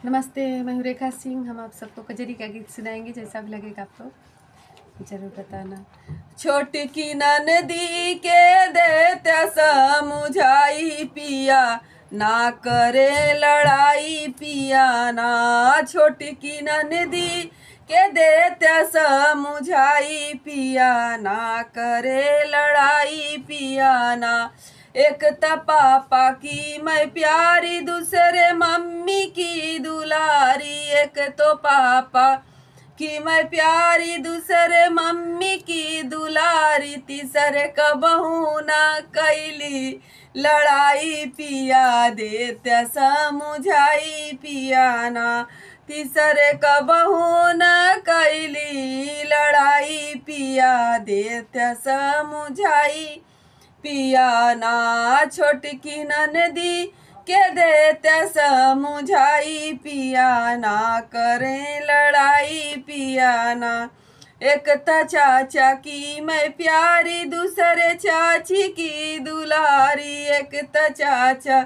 नमस्ते, मैं हूँ रेखा सिंह। हम आप सबको कजरी का गीत सुनाएंगे। जैसा भी लगेगा आपको जरूर बताना। छोटकी ननदी के देते समझाई पिया, ना करे लड़ाई पिया ना। छोटकी ननदी के देते समझाई पिया, ना करे लड़ाई पिया ना। एक त पापा की मैं प्यारी, दूसरे मम्मी की दुलारी। एक तो पापा कि मैं प्यारी, दूसरे मम्मी की दुलारी। तीसरे कबहू ना कैली लड़ाई पिया, देते समझाई पिया ना। तीसरे कबहू ना कैली लड़ाई पिया, देते समझाई पिया ना। छोटकी ननदी के देते समझाई पिया, ना करें लड़ाई पिया ना। एक त चाचा की मैं प्यारी, दूसरे चाची की दुलारी। एक त चाचा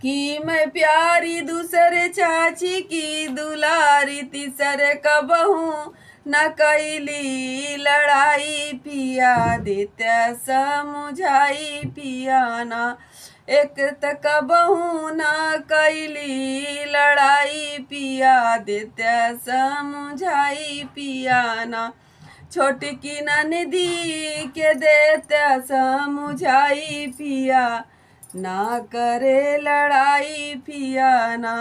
कि मैं प्यारी, दूसरे चाची की दुलारी। तीसरे कबहू न कैली लड़ाई पिया, देते समझाई पिया ना। एक त कबहू न कैली लड़ाई पिया, देते समझाई पिया ना। छोटकी ननदी के देते समझाई पिया, ना करे लड़ाई पिया ना।